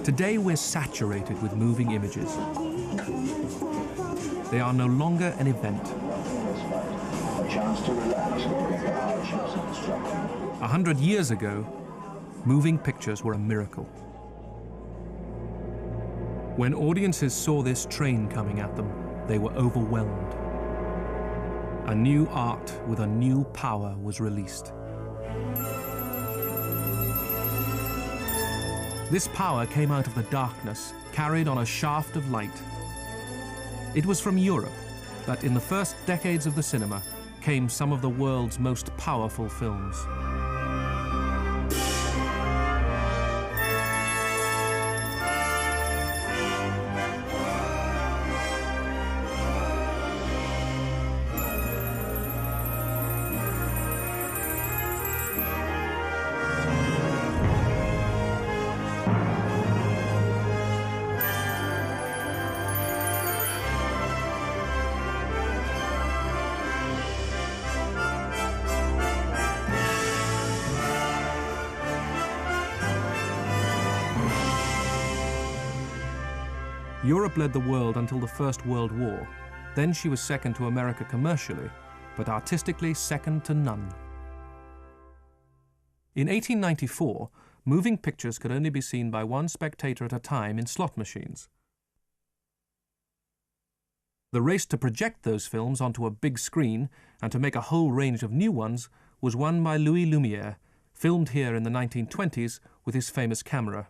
Today we're saturated with moving images. They are no longer an event. 100 years ago, moving pictures were a miracle. When audiences saw this train coming at them, they were overwhelmed. A new art with a new power was released. This power came out of the darkness, carried on a shaft of light. It was from Europe that, in the first decades of the cinema, came some of the world's most powerful films. Europe led the world until the First World War. Then she was second to America commercially, but artistically second to none. In 1894, moving pictures could only be seen by one spectator at a time in slot machines. The race to project those films onto a big screen and to make a whole range of new ones was won by Louis Lumière, filmed here in the 1920s with his famous camera.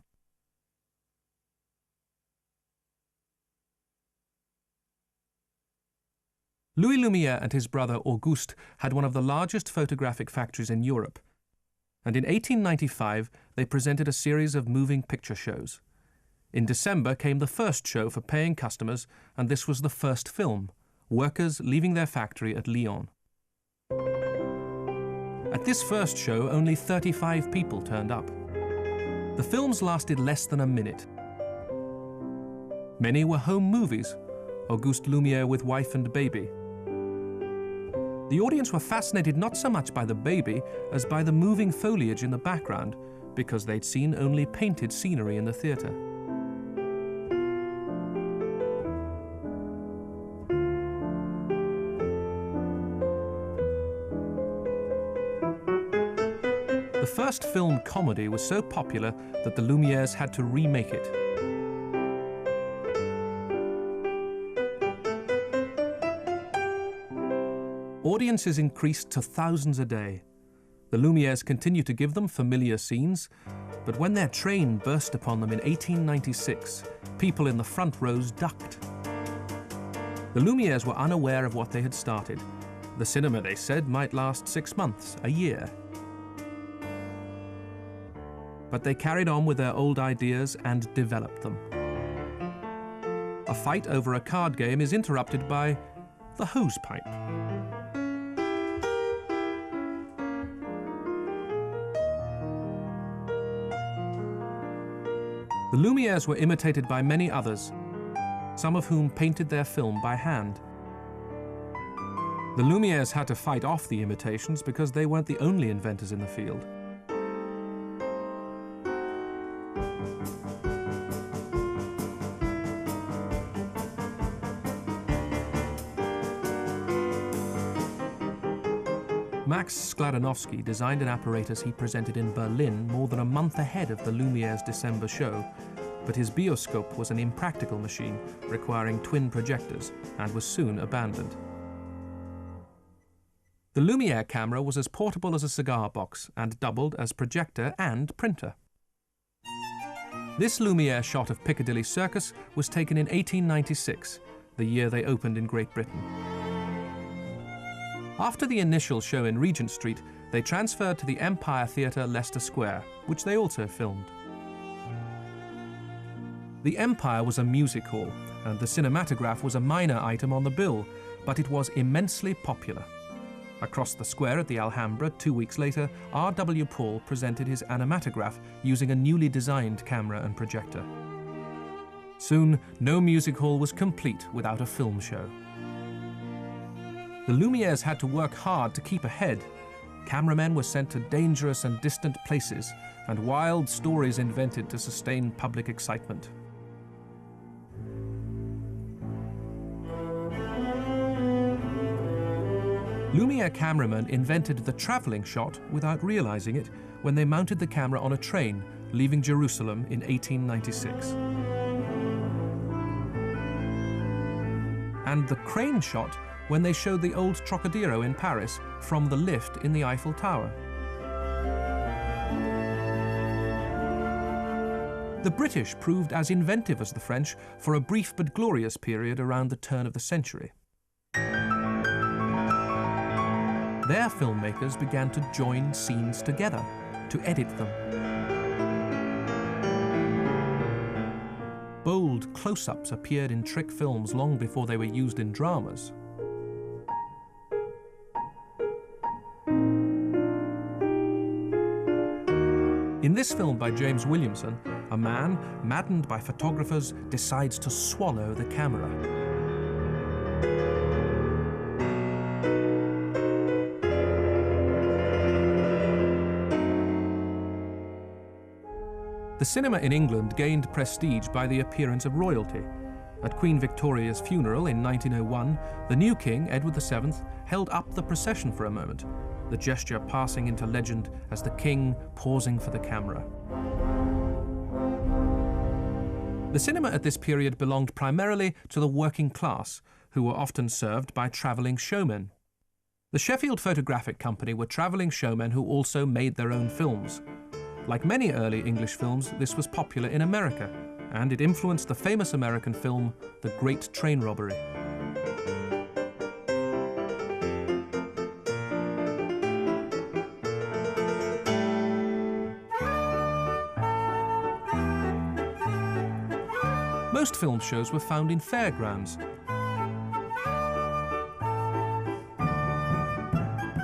Louis Lumière and his brother Auguste had one of the largest photographic factories in Europe, and in 1895 they presented a series of moving picture shows. In December came the first show for paying customers, and this was the first film, workers leaving their factory at Lyon. At this first show, only 35 people turned up. The films lasted less than a minute. Many were home movies, Auguste Lumière with wife and baby. The audience were fascinated not so much by the baby as by the moving foliage in the background, because they'd seen only painted scenery in the theatre. The first film comedy was so popular that the Lumières had to remake it. Audiences increased to thousands a day. The Lumières continued to give them familiar scenes, but when their train burst upon them in 1896, people in the front rows ducked. The Lumières were unaware of what they had started. The cinema, they said, might last 6 months, a year. But they carried on with their old ideas and developed them. A fight over a card game is interrupted by the hose pipe. The Lumières were imitated by many others, some of whom painted their film by hand. The Lumières had to fight off the imitations because they weren't the only inventors in the field. Max Skladanowsky designed an apparatus he presented in Berlin more than a month ahead of the Lumière's December show, but his bioscope was an impractical machine requiring twin projectors and was soon abandoned. The Lumière camera was as portable as a cigar box and doubled as projector and printer. This Lumière shot of Piccadilly Circus was taken in 1896, the year they opened in Great Britain. After the initial show in Regent Street, they transferred to the Empire Theatre, Leicester Square, which they also filmed. The Empire was a music hall, and the cinematograph was a minor item on the bill, but it was immensely popular. Across the square at the Alhambra, 2 weeks later, R.W. Paul presented his animatograph using a newly designed camera and projector. Soon, no music hall was complete without a film show. The Lumières had to work hard to keep ahead. Cameramen were sent to dangerous and distant places, and wild stories invented to sustain public excitement. Lumiere cameramen invented the travelling shot without realizing it when they mounted the camera on a train leaving Jerusalem in 1896. And the crane shot when they showed the old Trocadero in Paris from the lift in the Eiffel Tower. The British proved as inventive as the French for a brief but glorious period around the turn of the century. Their filmmakers began to join scenes together, to edit them. Bold close-ups appeared in trick films long before they were used in dramas. In this film by James Williamson, a man, maddened by photographers, decides to swallow the camera. The cinema in England gained prestige by the appearance of royalty. At Queen Victoria's funeral in 1901, the new king, Edward VII, held up the procession for a moment, the gesture passing into legend as the king pausing for the camera. The cinema at this period belonged primarily to the working class, who were often served by travelling showmen. The Sheffield Photographic Company were travelling showmen who also made their own films. Like many early English films, this was popular in America, and it influenced the famous American film, The Great Train Robbery. Most film shows were found in fairgrounds.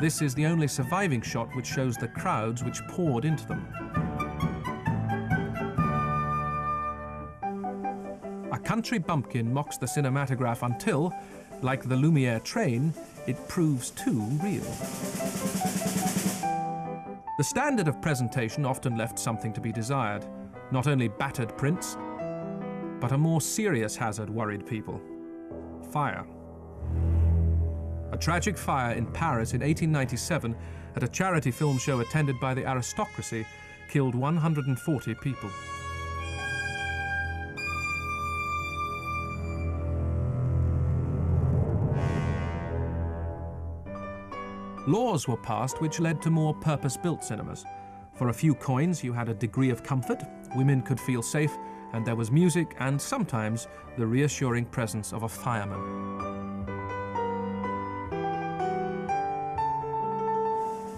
This is the only surviving shot which shows the crowds which poured into them. A country bumpkin mocks the cinematograph until, like the Lumiere train, it proves too real. The standard of presentation often left something to be desired. Not only battered prints, but a more serious hazard worried people: fire. A tragic fire in Paris in 1897 at a charity film show attended by the aristocracy killed 140 people. Laws were passed which led to more purpose-built cinemas. For a few coins you had a degree of comfort, women could feel safe, and there was music and sometimes the reassuring presence of a fireman.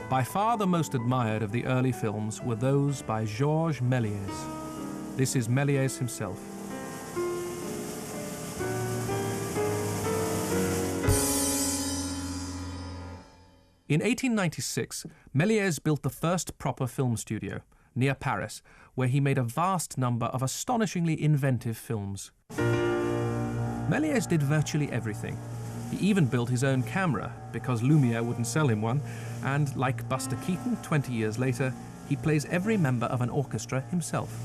By far the most admired of the early films were those by Georges Méliès. This is Méliès himself. In 1896, Méliès built the first proper film studio, near Paris, where he made a vast number of astonishingly inventive films. Méliès did virtually everything. He even built his own camera, because Lumiere wouldn't sell him one, and like Buster Keaton 20 years later, he plays every member of an orchestra himself.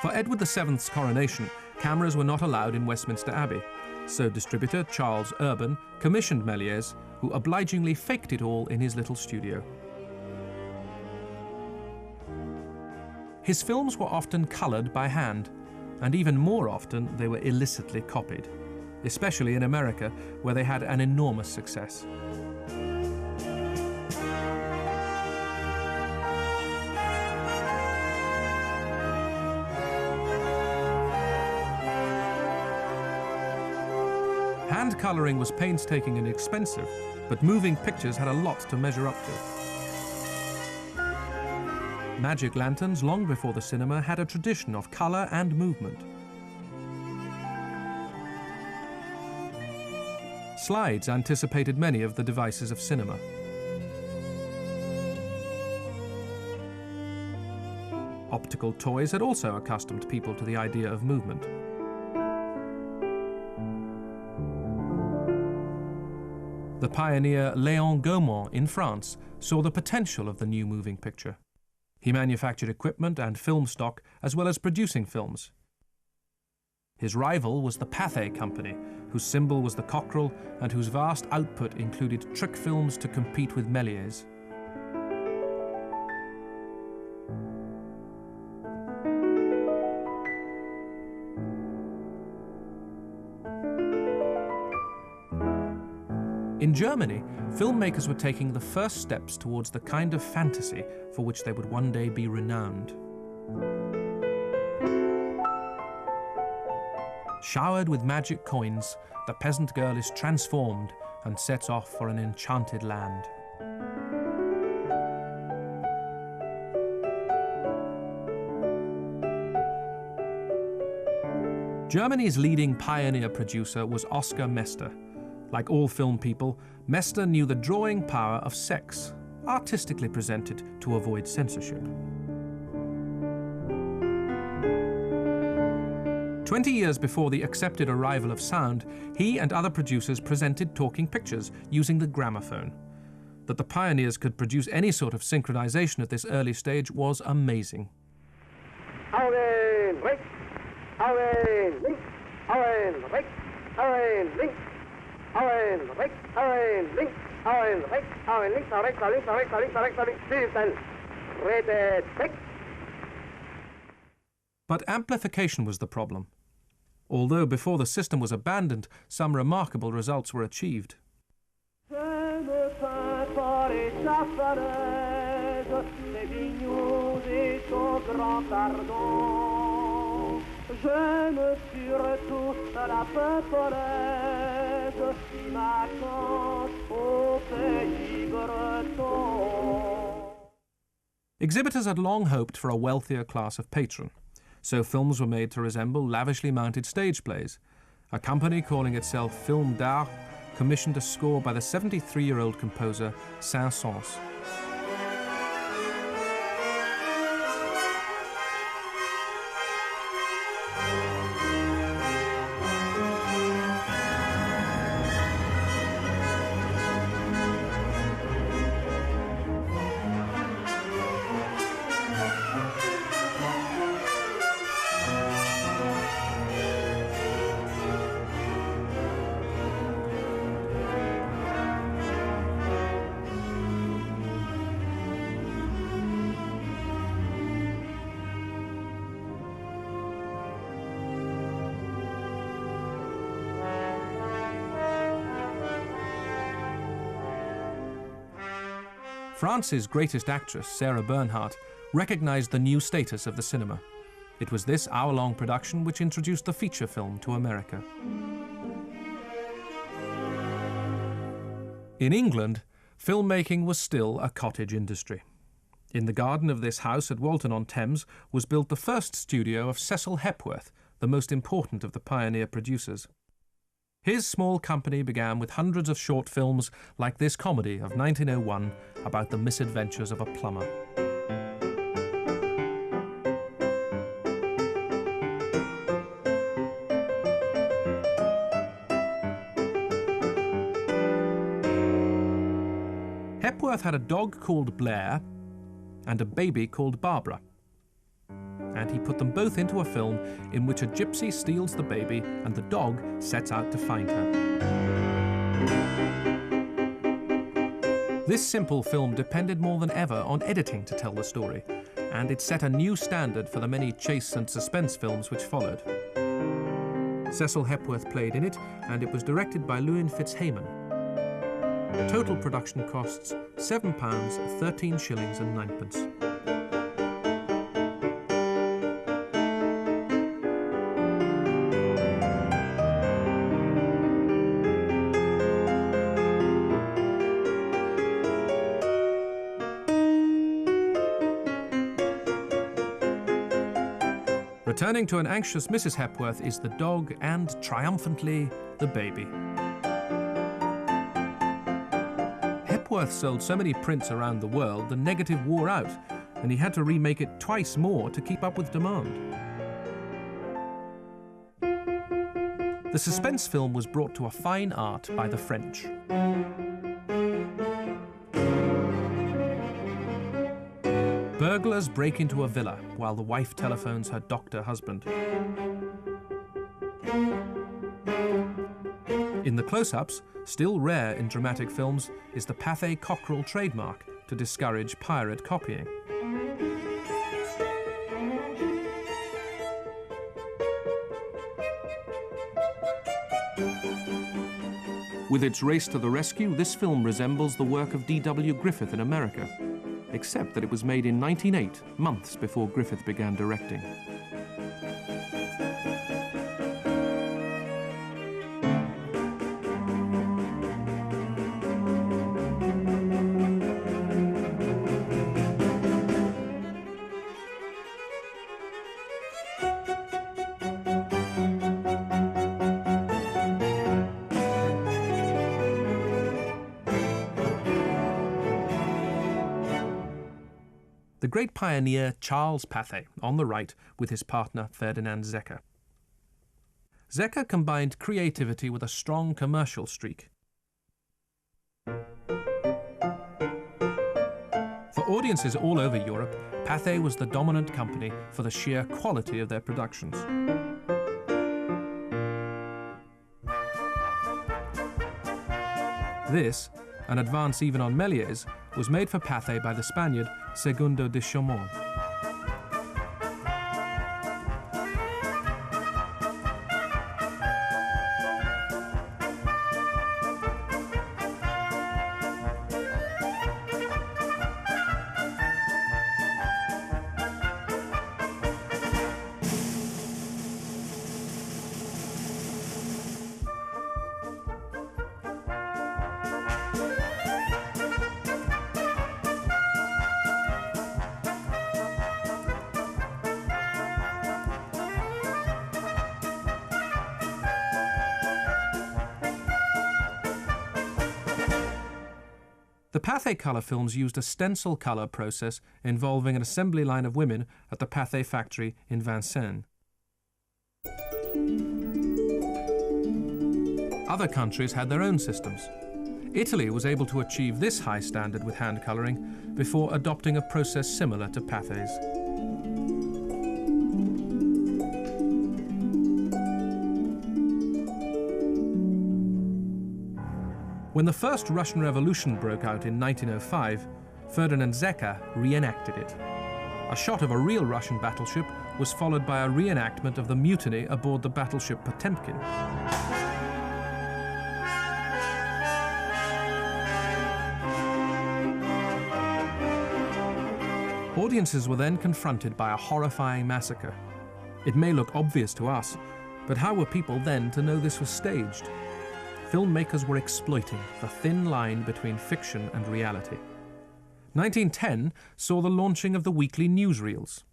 For Edward VII's coronation, cameras were not allowed in Westminster Abbey, so distributor Charles Urban commissioned Méliès, who obligingly faked it all in his little studio. His films were often coloured by hand, and even more often they were illicitly copied, especially in America, where they had an enormous success. Hand colouring was painstaking and expensive, but moving pictures had a lot to measure up to. Magic lanterns, long before the cinema, had a tradition of colour and movement. Slides anticipated many of the devices of cinema. Optical toys had also accustomed people to the idea of movement. The pioneer Léon Gaumont in France saw the potential of the new moving picture. He manufactured equipment and film stock, as well as producing films. His rival was the Pathé Company, whose symbol was the cockerel and whose vast output included trick films to compete with Méliès. In Germany, filmmakers were taking the first steps towards the kind of fantasy for which they would one day be renowned. Showered with magic coins, the peasant girl is transformed and sets off for an enchanted land. Germany's leading pioneer producer was Oskar Mester. Like all film people, Mester knew the drawing power of sex, artistically presented to avoid censorship. 20 years before the accepted arrival of sound, he and other producers presented talking pictures using the gramophone. That the pioneers could produce any sort of synchronization at this early stage was amazing. But amplification was the problem. Although before the system was abandoned, some remarkable results were achieved. Exhibitors had long hoped for a wealthier class of patron, so films were made to resemble lavishly mounted stage plays. A company calling itself Film d'Art commissioned a score by the 73-year-old composer Saint-Saëns. France's greatest actress, Sarah Bernhardt, recognized the new status of the cinema. It was this hour-long production which introduced the feature film to America. In England, filmmaking was still a cottage industry. In the garden of this house at Walton-on-Thames was built the first studio of Cecil Hepworth, the most important of the pioneer producers. His small company began with hundreds of short films like this comedy of 1901 about the misadventures of a plumber. Hepworth had a dog called Blair and a baby called Barbara. And he put them both into a film in which a gypsy steals the baby and the dog sets out to find her. This simple film depended more than ever on editing to tell the story, and it set a new standard for the many chase and suspense films which followed. Cecil Hepworth played in it, and it was directed by Llewellyn Fitzhayman. Total production costs £7, 13 shillings and 9pence. Returning to an anxious Mrs. Hepworth is the dog and, triumphantly, the baby. Hepworth sold so many prints around the world, the negative wore out, and he had to remake it twice more to keep up with demand. The suspense film was brought to a fine art by the French. Burglars break into a villa while the wife telephones her doctor husband. In the close-ups, still rare in dramatic films, is the Pathé Cockerell trademark to discourage pirate copying. With its race to the rescue, this film resembles the work of D.W. Griffith in America, except that it was made in 1908, months before Griffith began directing. The great pioneer Charles Pathé, on the right, with his partner Ferdinand Zecker. Zecker combined creativity with a strong commercial streak. For audiences all over Europe, Pathé was the dominant company for the sheer quality of their productions. This, an advance even on Méliès, was made for Pathé by the Spaniard Segundo de Chaumont. The Pathé colour films used a stencil colour process involving an assembly line of women at the Pathé factory in Vincennes. Other countries had their own systems. Italy was able to achieve this high standard with hand colouring before adopting a process similar to Pathé's. When the First Russian Revolution broke out in 1905, Ferdinand Zecker reenacted it. A shot of a real Russian battleship was followed by a reenactment of the mutiny aboard the battleship Potemkin. Audiences were then confronted by a horrifying massacre. It may look obvious to us, but how were people then to know this was staged? Filmmakers were exploiting the thin line between fiction and reality. 1910 saw the launching of the weekly newsreels.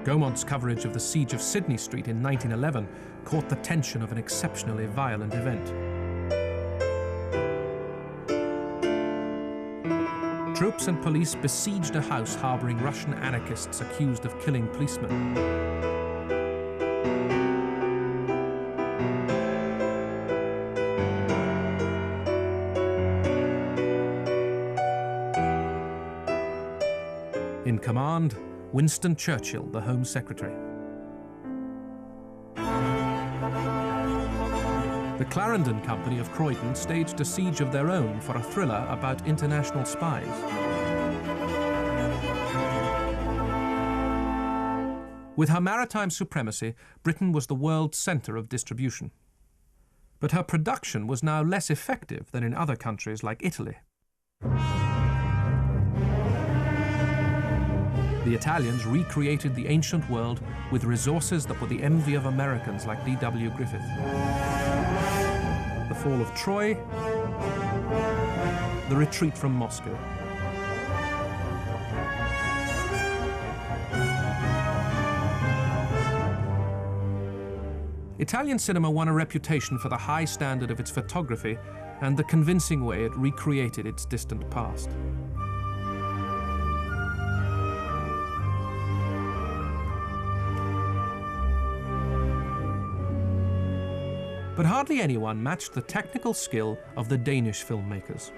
Gaumont's coverage of the siege of Sydney Street in 1911 caught the tension of an exceptionally violent event. Troops and police besieged a house harbouring Russian anarchists accused of killing policemen. In command, Winston Churchill, the Home Secretary. The Clarendon Company of Croydon staged a siege of their own for a thriller about international spies. With her maritime supremacy, Britain was the world's centre of distribution. But her production was now less effective than in other countries like Italy. The Italians recreated the ancient world with resources that were the envy of Americans like D.W. Griffith. The fall of Troy, the retreat from Moscow. Italian cinema won a reputation for the high standard of its photography and the convincing way it recreated its distant past. But hardly anyone matched the technical skill of the Danish filmmakers.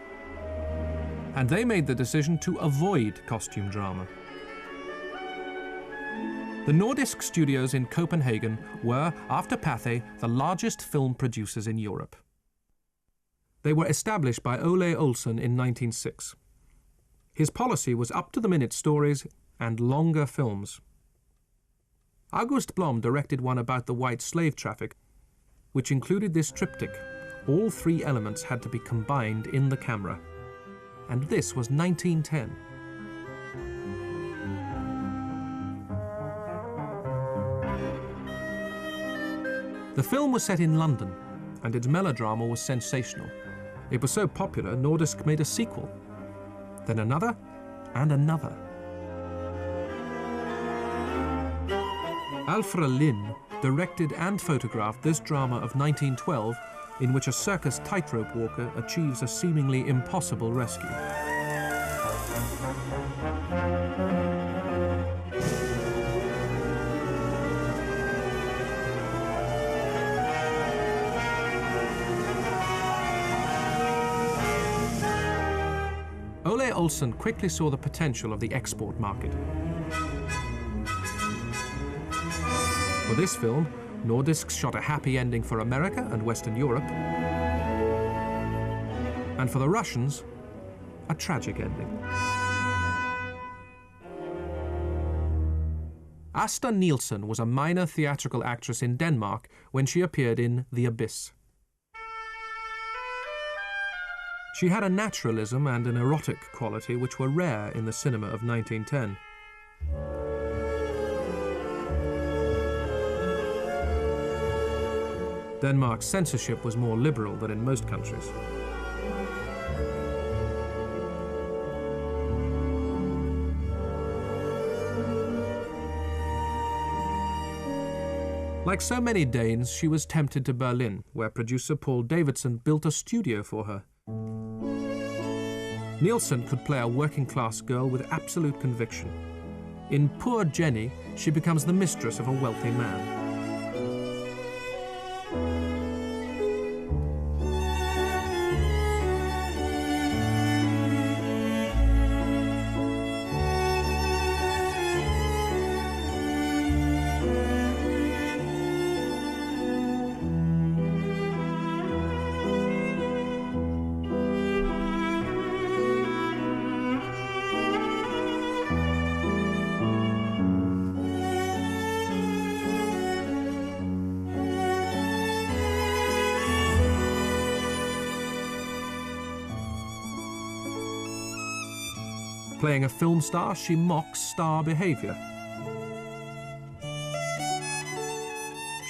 And they made the decision to avoid costume drama. The Nordisk studios in Copenhagen were, after Pathé, the largest film producers in Europe. They were established by Ole Olsen in 1906. His policy was up-to-the-minute stories and longer films. August Blom directed one about the white slave traffic, which included this triptych. All three elements had to be combined in the camera. And this was 1910. The film was set in London, and its melodrama was sensational. It was so popular, Nordisk made a sequel, then another, and another. Alfred Lind directed and photographed this drama of 1912, in which a circus tightrope walker achieves a seemingly impossible rescue. Ole Olsen quickly saw the potential of the export market. For this film, Nordisk shot a happy ending for America and Western Europe, and for the Russians, a tragic ending. Asta Nielsen was a minor theatrical actress in Denmark when she appeared in The Abyss. She had a naturalism and an erotic quality which were rare in the cinema of 1910. Denmark's censorship was more liberal than in most countries. Like so many Danes, she was tempted to Berlin, where producer Paul Davidson built a studio for her. Nielsen could play a working-class girl with absolute conviction. In Poor Jenny, she becomes the mistress of a wealthy man. Playing a film star, she mocks star behavior.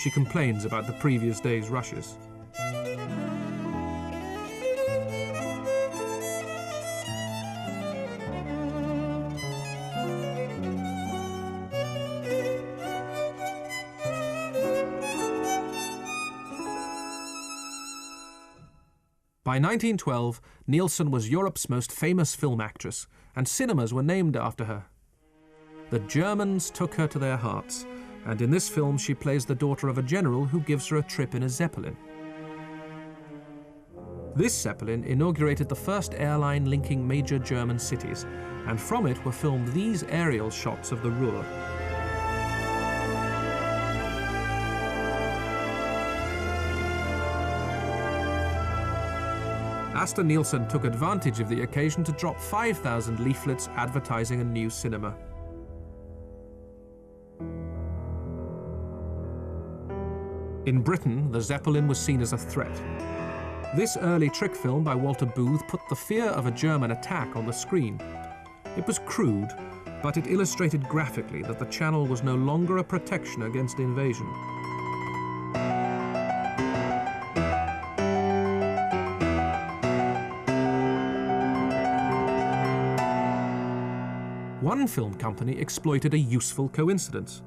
She complains about the previous day's rushes. By 1912, Nielsen was Europe's most famous film actress, and cinemas were named after her. The Germans took her to their hearts, and in this film she plays the daughter of a general who gives her a trip in a Zeppelin. This Zeppelin inaugurated the first airline linking major German cities, and from it were filmed these aerial shots of the Ruhr. Asta Nielsen took advantage of the occasion to drop 5,000 leaflets advertising a new cinema. In Britain, the Zeppelin was seen as a threat. This early trick film by Walter Booth put the fear of a German attack on the screen. It was crude, but it illustrated graphically that the channel was no longer a protection against invasion. One film company exploited a useful coincidence.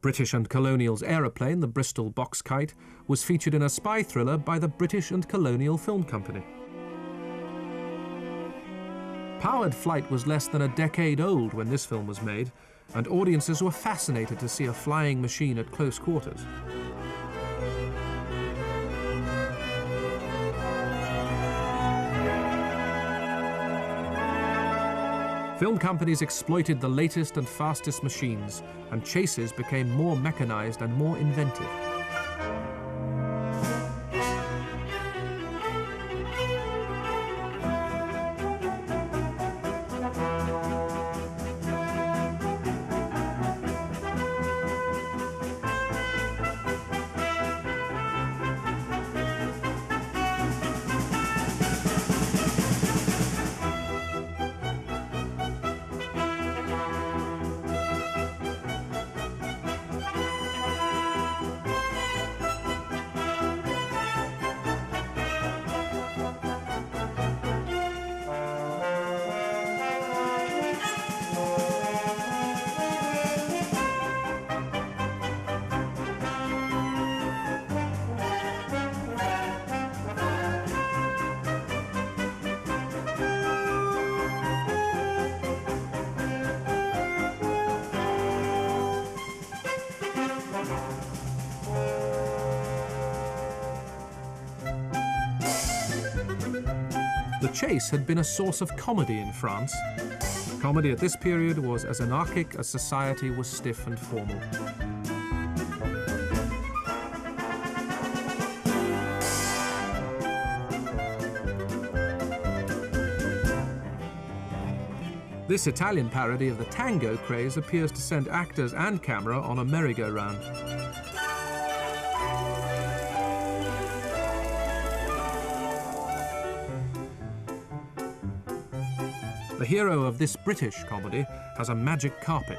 British and Colonial's aeroplane, the Bristol box kite, was featured in a spy thriller by the British and Colonial Film Company. Powered flight was less than a decade old when this film was made, and audiences were fascinated to see a flying machine at close quarters. Film companies exploited the latest and fastest machines, and chases became more mechanized and more inventive. The chase had been a source of comedy in France. Comedy at this period was as anarchic as society was stiff and formal. This Italian parody of the tango craze appears to send actors and camera on a merry-go-round. The hero of this British comedy has a magic carpet,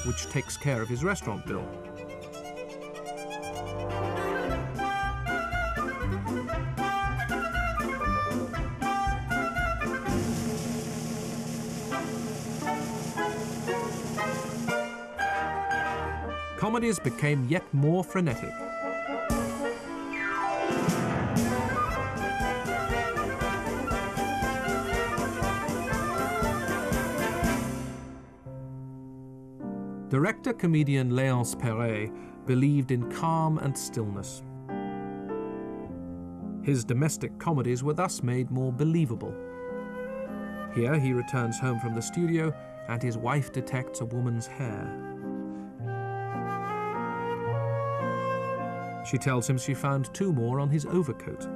which takes care of his restaurant bill. Comedies became yet more frenetic. Director-comedian Léonce Perret believed in calm and stillness. His domestic comedies were thus made more believable. Here he returns home from the studio and his wife detects a woman's hair. She tells him she found 2 more on his overcoat.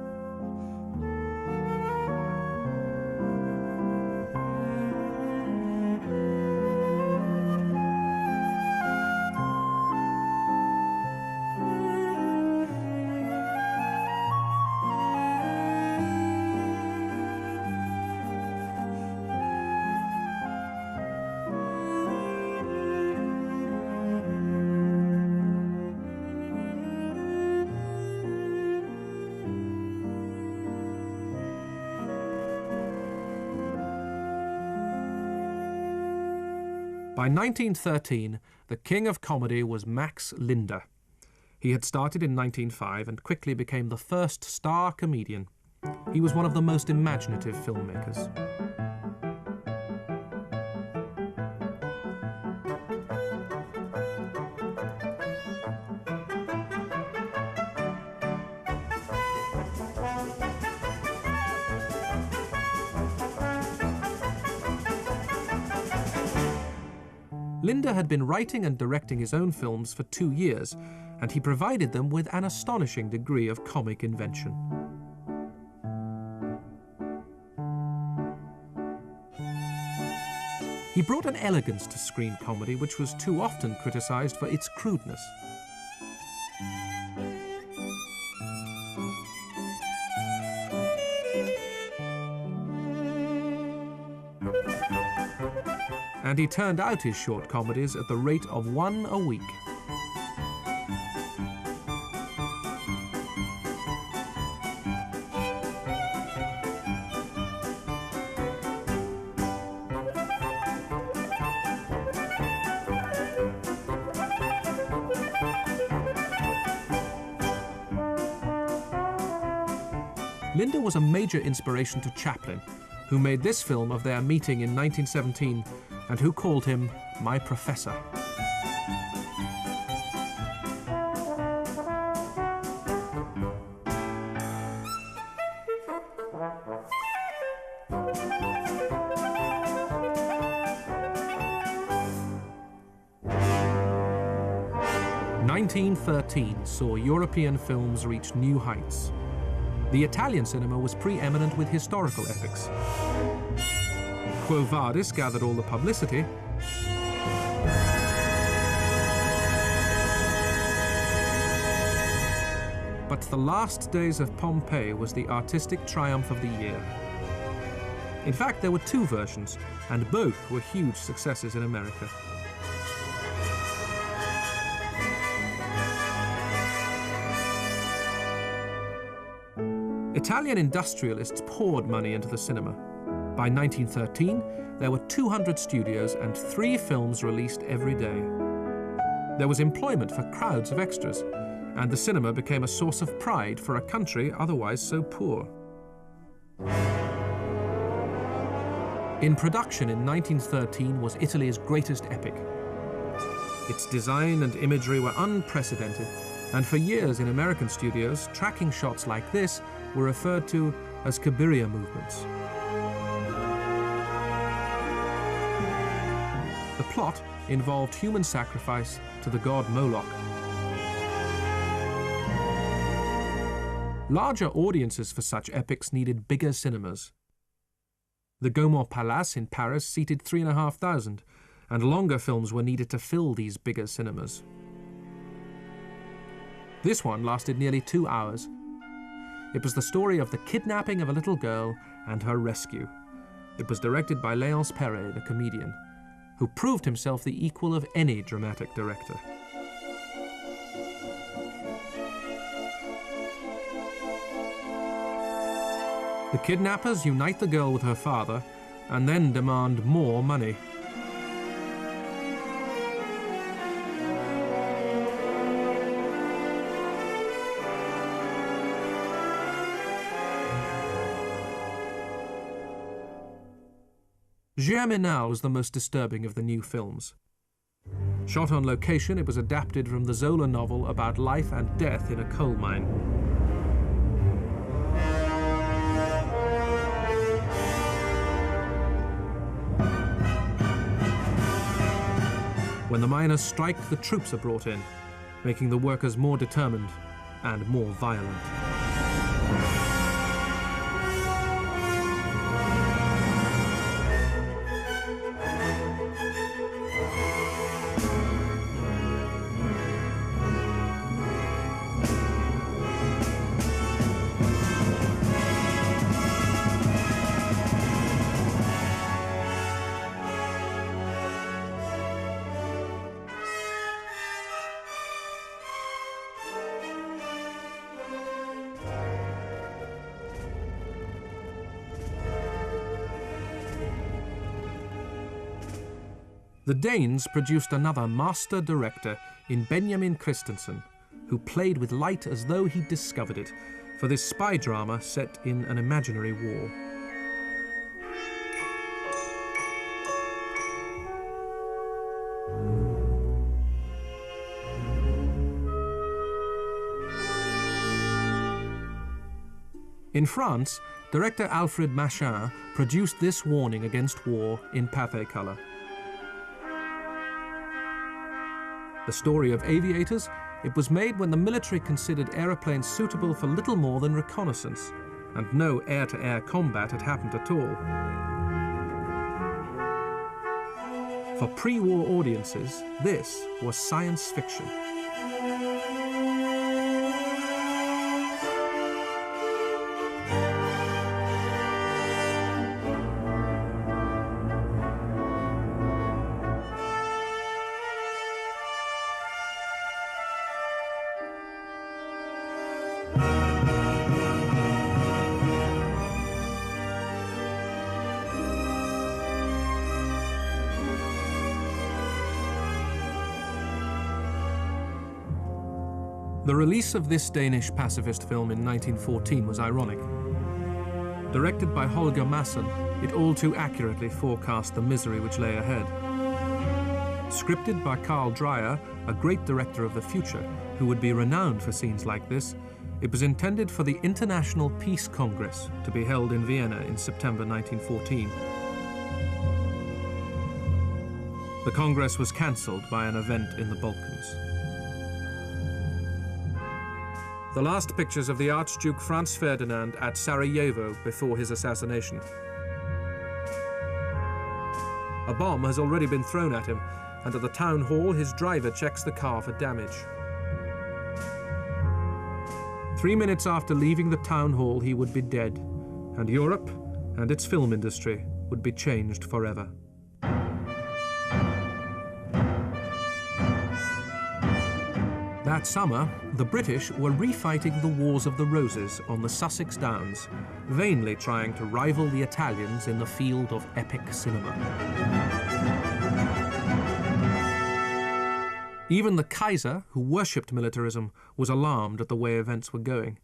By 1913, the king of comedy was Max Linder. He had started in 1905 and quickly became the first star comedian. He was one of the most imaginative filmmakers. Linder had been writing and directing his own films for 2 years, and he provided them with an astonishing degree of comic invention. He brought an elegance to screen comedy which was too often criticized for its crudeness. And he turned out his short comedies at the rate of 1 a week. Linder was a major inspiration to Chaplin, who made this film of their meeting in 1917 and who called him "my professor." "1913 saw European films reach new heights. The Italian cinema was preeminent with historical epics. Quo Vadis gathered all the publicity, but The Last Days of Pompeii was the artistic triumph of the year. In fact, there were two versions, and both were huge successes in America. Italian industrialists poured money into the cinema. By 1913, there were 200 studios and 3 films released every day. There was employment for crowds of extras, and the cinema became a source of pride for a country otherwise so poor. In production in 1913 was Italy's greatest epic. Its design and imagery were unprecedented, and for years in American studios, tracking shots like this were referred to as Cabiria movements. The plot involved human sacrifice to the god Moloch. Larger audiences for such epics needed bigger cinemas. The Gaumont Palace in Paris seated 3,500, and longer films were needed to fill these bigger cinemas. This one lasted nearly 2 hours. It was the story of the kidnapping of a little girl and her rescue. It was directed by Léonce Perret, the comedian, who proved himself the equal of any dramatic director. The kidnappers unite the girl with her father and then demand more money. Germinal was the most disturbing of the new films. Shot on location, it was adapted from the Zola novel about life and death in a coal mine. When the miners strike, the troops are brought in, making the workers more determined and more violent. The Danes produced another master director in Benjamin Christensen, who played with light as though he'd discovered it, for this spy drama set in an imaginary war. In France, director Alfred Machin produced this warning against war in pathé color. The story of aviators, it was made when the military considered aeroplanes suitable for little more than reconnaissance, and no air-to-air combat had happened at all. For pre-war audiences, this was science fiction. The release of this Danish pacifist film in 1914 was ironic. Directed by Holger Masson, it all too accurately forecast the misery which lay ahead. Scripted by Carl Dreyer, a great director of the future, who would be renowned for scenes like this, it was intended for the International Peace Congress to be held in Vienna in September 1914. The Congress was cancelled by an event in the Balkans. The last pictures of the Archduke Franz Ferdinand at Sarajevo before his assassination. A bomb has already been thrown at him, and at the town hall his driver checks the car for damage. 3 minutes after leaving the town hall he would be dead, and Europe and its film industry would be changed forever. That summer, the British were refighting the Wars of the Roses on the Sussex Downs, vainly trying to rival the Italians in the field of epic cinema. Even the Kaiser, who worshipped militarism, was alarmed at the way events were going.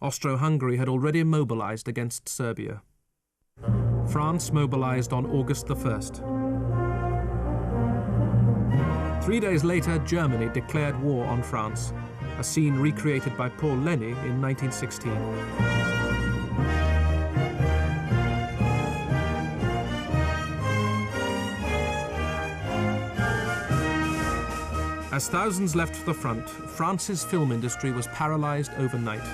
Austro-Hungary had already mobilized against Serbia. France mobilized on August the 1st. 3 days later, Germany declared war on France, a scene recreated by Paul Lenny in 1916. As thousands left the front, France's film industry was paralyzed overnight.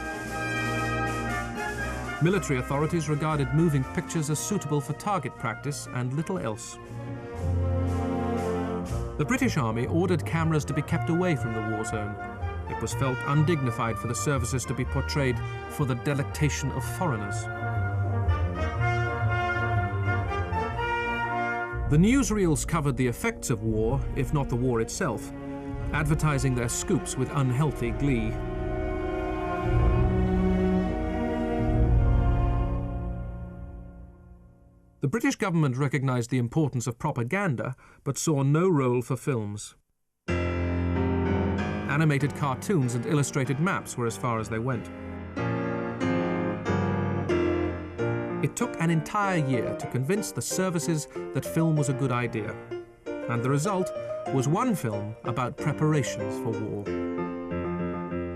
Military authorities regarded moving pictures as suitable for target practice and little else. The British Army ordered cameras to be kept away from the war zone. It was felt undignified for the services to be portrayed for the delectation of foreigners. The newsreels covered the effects of war, if not the war itself, advertising their scoops with unhealthy glee. The British government recognized the importance of propaganda, but saw no role for films. Animated cartoons and illustrated maps were as far as they went. It took an entire year to convince the services that film was a good idea, and the result was one film about preparations for war.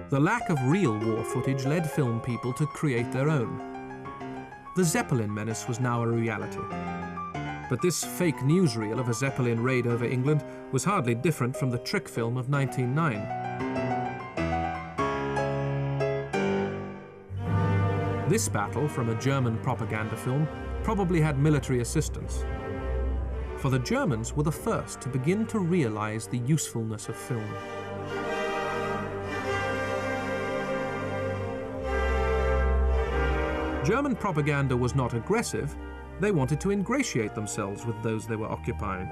The lack of real war footage led film people to create their own. The Zeppelin menace was now a reality. But this fake newsreel of a Zeppelin raid over England was hardly different from the trick film of 1909. This battle from a German propaganda film probably had military assistance. For the Germans were the first to begin to realize the usefulness of film. German propaganda was not aggressive. They wanted to ingratiate themselves with those they were occupying.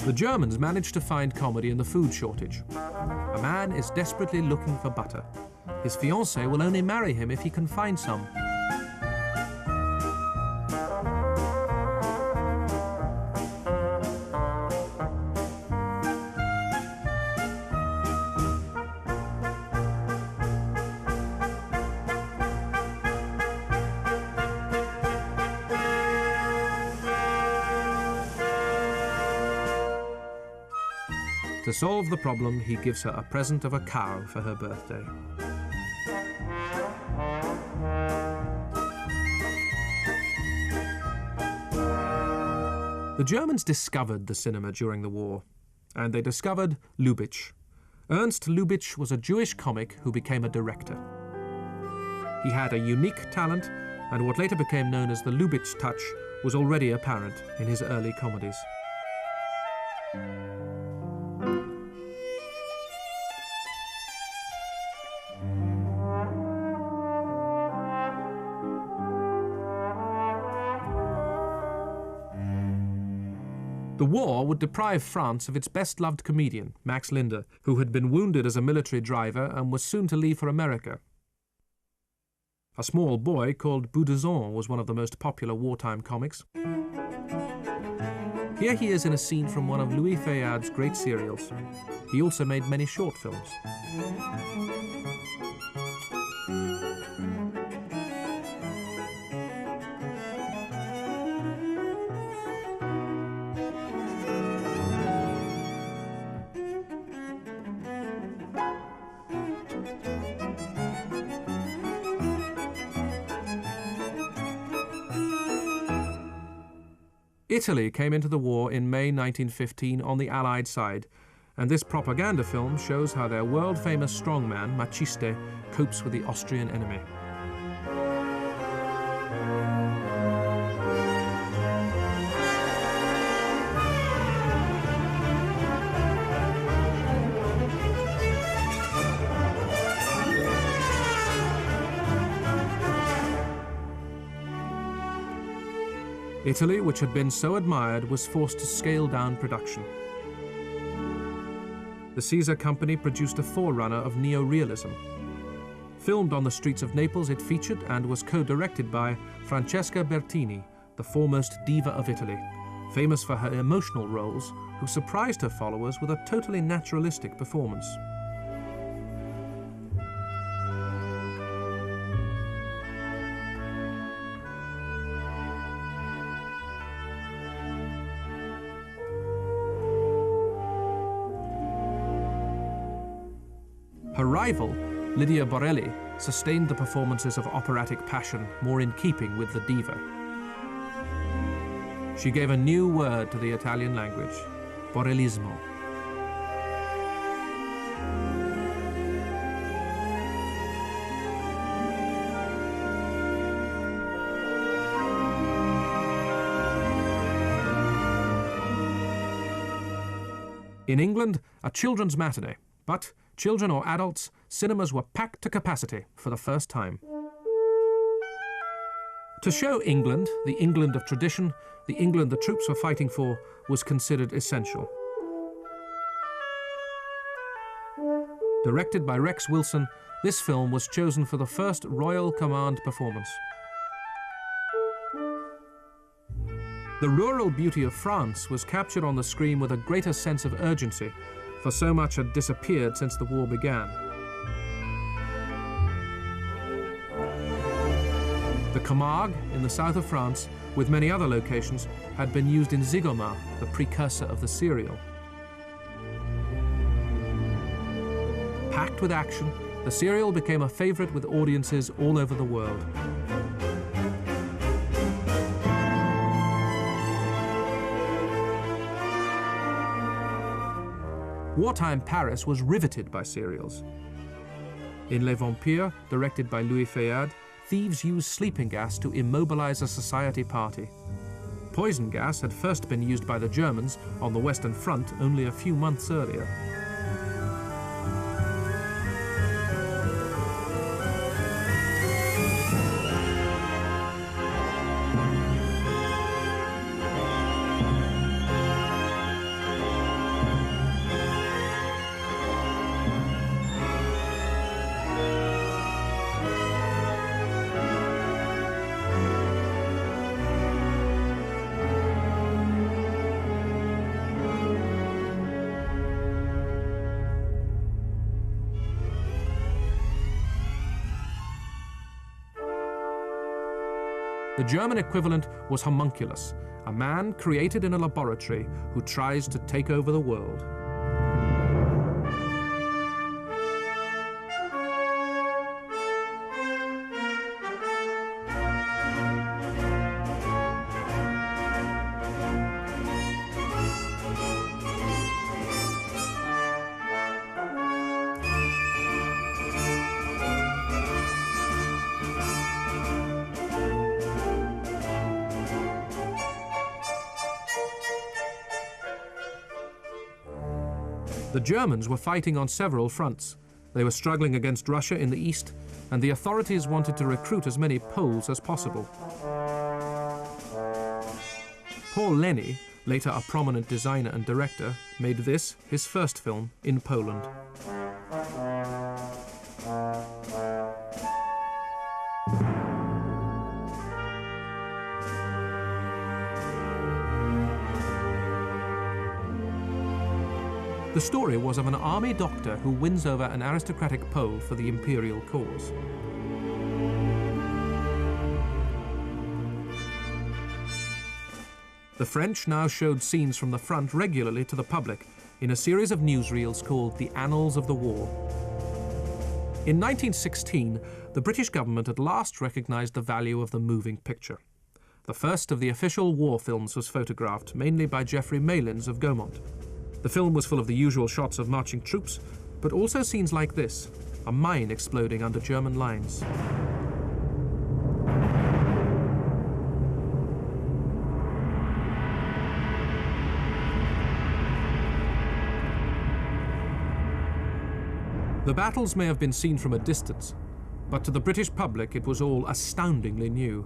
The Germans managed to find comedy in the food shortage. A man is desperately looking for butter. His fiancée will only marry him if he can find some. To solve the problem, he gives her a present of a cow for her birthday. The Germans discovered the cinema during the war, and they discovered Lubitsch. Ernst Lubitsch was a Jewish comic who became a director. He had a unique talent, and what later became known as the Lubitsch touch was already apparent in his early comedies. The war would deprive France of its best-loved comedian, Max Linder, who had been wounded as a military driver and was soon to leave for America. A small boy called Boudezon was one of the most popular wartime comics. Here he is in a scene from one of Louis Fayad's great serials. He also made many short films. Italy came into the war in May 1915 on the Allied side, and this propaganda film shows how their world-famous strongman, Maciste, copes with the Austrian enemy. Italy, which had been so admired, was forced to scale down production. The Caesar Company produced a forerunner of neo-realism. Filmed on the streets of Naples, it featured and was co-directed by Francesca Bertini, the foremost diva of Italy, famous for her emotional roles, who surprised her followers with a totally naturalistic performance. Her rival, Lydia Borelli, sustained the performances of operatic passion more in keeping with the diva. She gave a new word to the Italian language, Borellismo. In England, a children's matinee, but children or adults, cinemas were packed to capacity for the first time. To show England, the England of tradition, the England the troops were fighting for, was considered essential. Directed by Rex Wilson, this film was chosen for the first Royal Command performance. The rural beauty of France was captured on the screen with a greater sense of urgency, for so much had disappeared since the war began. The Camargue, in the south of France, with many other locations, had been used in Zigoma, the precursor of the serial. Packed with action, the serial became a favorite with audiences all over the world. Wartime Paris was riveted by serials. In Les Vampires, directed by Louis Fayad, thieves used sleeping gas to immobilize a society party. Poison gas had first been used by the Germans on the Western Front only a few months earlier. The German equivalent was Homunculus, a man created in a laboratory who tries to take over the world. The Germans were fighting on several fronts. They were struggling against Russia in the east, and the authorities wanted to recruit as many Poles as possible. Paul Lenny, later a prominent designer and director, made this his first film in Poland. The story was of an army doctor who wins over an aristocratic Pole for the imperial cause. The French now showed scenes from the front regularly to the public in a series of newsreels called The Annals of the War. In 1916, the British government at last recognized the value of the moving picture. The first of the official war films was photographed, mainly by Geoffrey Malins of Gaumont. The film was full of the usual shots of marching troops, but also scenes like this, a mine exploding under German lines. The battles may have been seen from a distance, but to the British public it was all astoundingly new.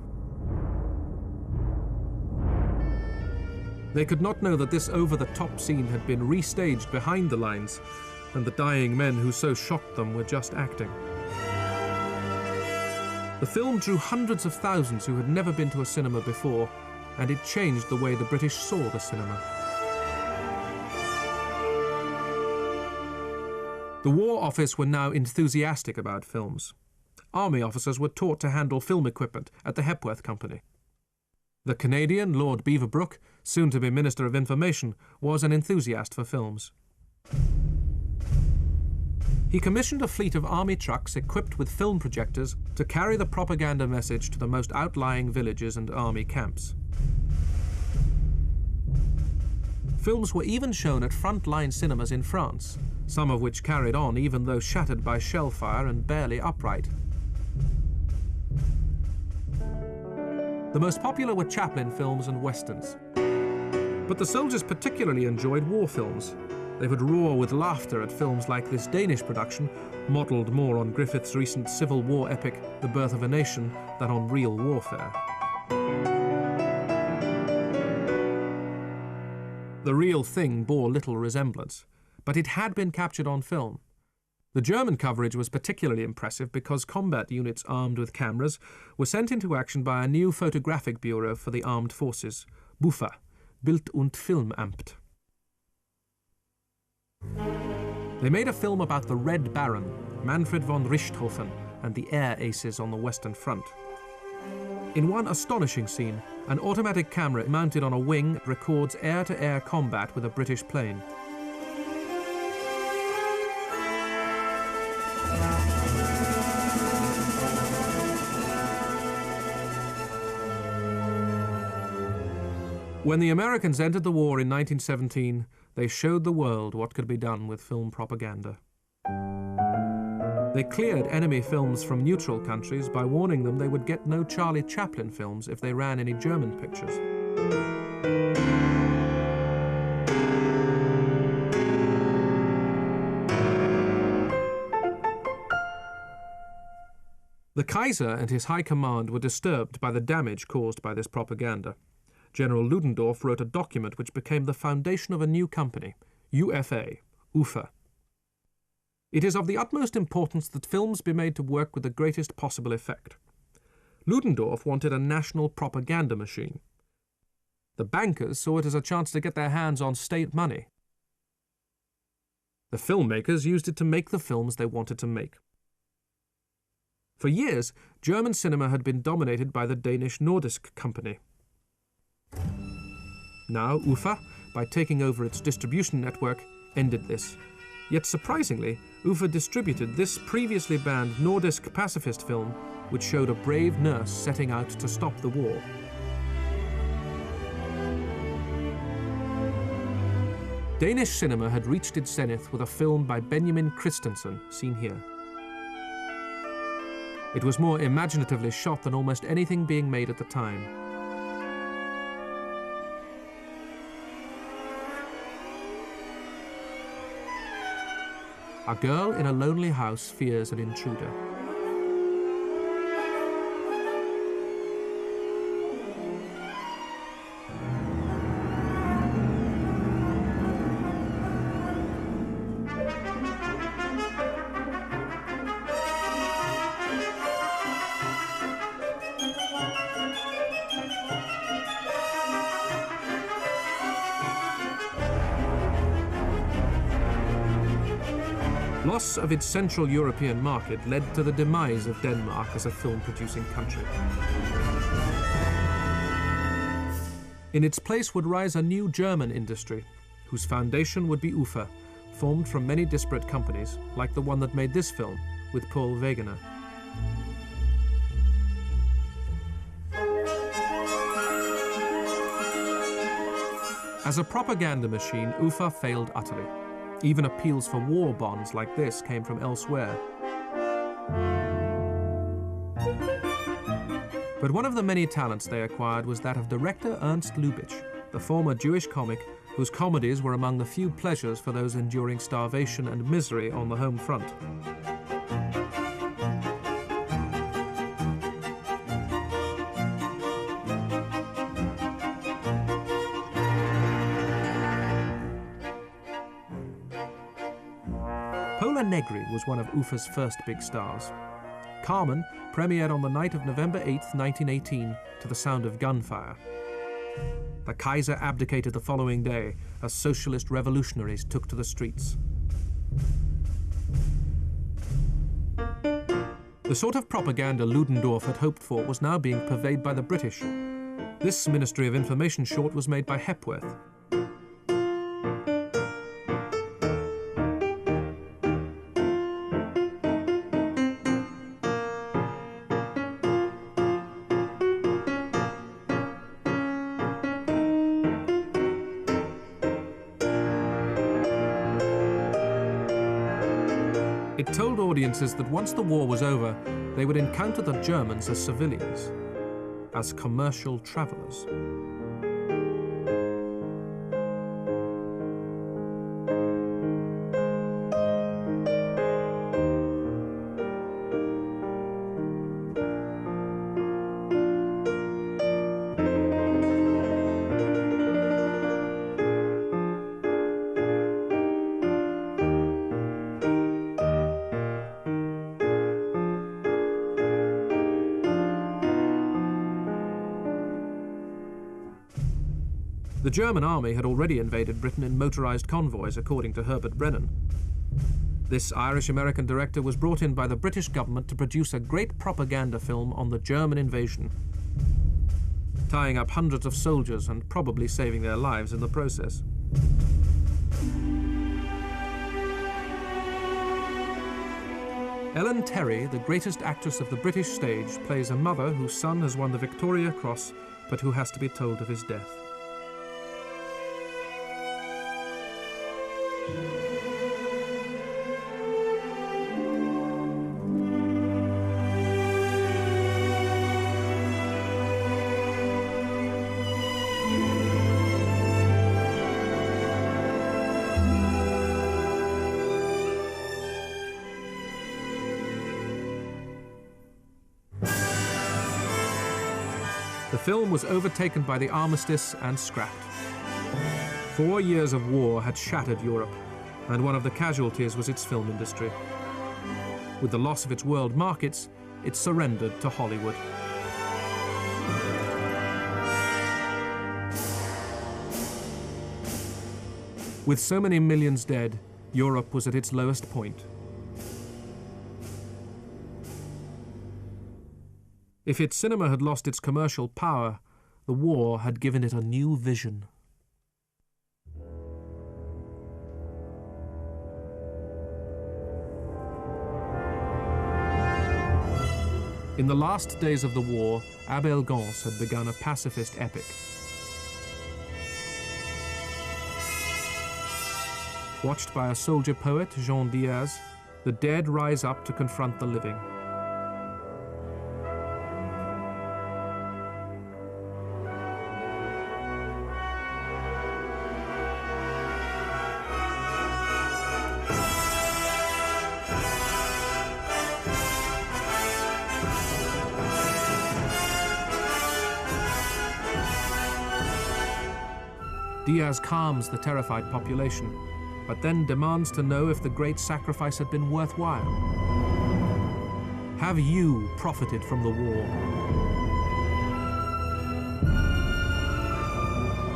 They could not know that this over-the-top scene had been restaged behind the lines, and the dying men who so shocked them were just acting. The film drew hundreds of thousands who had never been to a cinema before, and it changed the way the British saw the cinema. The War Office were now enthusiastic about films. Army officers were taught to handle film equipment at the Hepworth Company. The Canadian Lord Beaverbrook, soon to be Minister of Information, was an enthusiast for films. He commissioned a fleet of army trucks equipped with film projectors to carry the propaganda message to the most outlying villages and army camps. Films were even shown at front-line cinemas in France, some of which carried on even though shattered by shell fire and barely upright. The most popular were Chaplin films and westerns. But the soldiers particularly enjoyed war films. They would roar with laughter at films like this Danish production, modelled more on Griffith's recent Civil War epic, The Birth of a Nation, than on real warfare. The real thing bore little resemblance, but it had been captured on film. The German coverage was particularly impressive because combat units armed with cameras were sent into action by a new photographic bureau for the armed forces, BUFA, Bild- und Filmamt. They made a film about the Red Baron, Manfred von Richthofen, and the air aces on the Western Front. In one astonishing scene, an automatic camera mounted on a wing records air-to-air combat with a British plane. When the Americans entered the war in 1917, they showed the world what could be done with film propaganda. They cleared enemy films from neutral countries by warning them they would get no Charlie Chaplin films if they ran any German pictures. The Kaiser and his high command were disturbed by the damage caused by this propaganda. General Ludendorff wrote a document which became the foundation of a new company, UFA. It is of the utmost importance that films be made to work with the greatest possible effect. Ludendorff wanted a national propaganda machine. The bankers saw it as a chance to get their hands on state money. The filmmakers used it to make the films they wanted to make. For years, German cinema had been dominated by the Danish Nordisk Company. Now UFA, by taking over its distribution network, ended this. Yet surprisingly, UFA distributed this previously banned Nordisk pacifist film, which showed a brave nurse setting out to stop the war. Danish cinema had reached its zenith with a film by Benjamin Christensen, seen here. It was more imaginatively shot than almost anything being made at the time. A girl in a lonely house fears an intruder. Loss of its Central European market led to the demise of Denmark as a film-producing country. In its place would rise a new German industry, whose foundation would be UFA, formed from many disparate companies, like the one that made this film, with Paul Wegener. As a propaganda machine, UFA failed utterly. Even appeals for war bonds like this came from elsewhere. But one of the many talents they acquired was that of director Ernst Lubitsch, the former Jewish comic whose comedies were among the few pleasures for those enduring starvation and misery on the home front. Pola Negri was one of UFA's first big stars. Carmen premiered on the night of November 8, 1918, to the sound of gunfire. The Kaiser abdicated the following day as socialist revolutionaries took to the streets. The sort of propaganda Ludendorff had hoped for was now being purveyed by the British. This Ministry of Information short was made by Hepworth. It told audiences that once the war was over, they would encounter the Germans as civilians, as commercial travelers. The German army had already invaded Britain in motorized convoys, according to Herbert Brennan. This Irish-American director was brought in by the British government to produce a great propaganda film on the German invasion, tying up hundreds of soldiers and probably saving their lives in the process. Ellen Terry, the greatest actress of the British stage, plays a mother whose son has won the Victoria Cross, but who has to be told of his death. The film was overtaken by the armistice and scrapped. 4 years of war had shattered Europe, and one of the casualties was its film industry. With the loss of its world markets, it surrendered to Hollywood. With so many millions dead, Europe was at its lowest point. If its cinema had lost its commercial power, the war had given it a new vision. In the last days of the war, Abel Gance had begun a pacifist epic. Watched by a soldier poet, Jean Diaz, the dead rise up to confront the living. Diaz calms the terrified population, but then demands to know if the great sacrifice had been worthwhile. Have you profited from the war?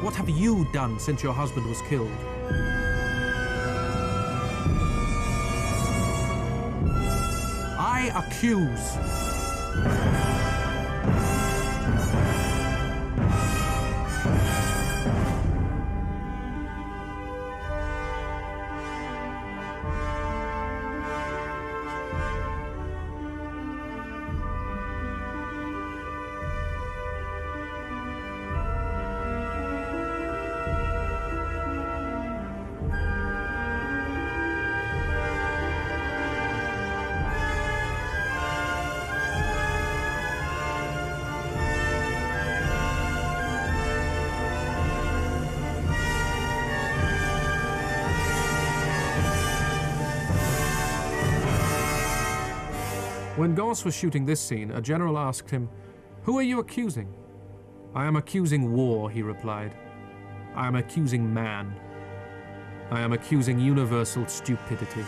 What have you done since your husband was killed? accuse. When Gance was shooting this scene, a general asked him, "Who are you accusing?" "I am accusing war," he replied. "I am accusing man. I am accusing universal stupidity."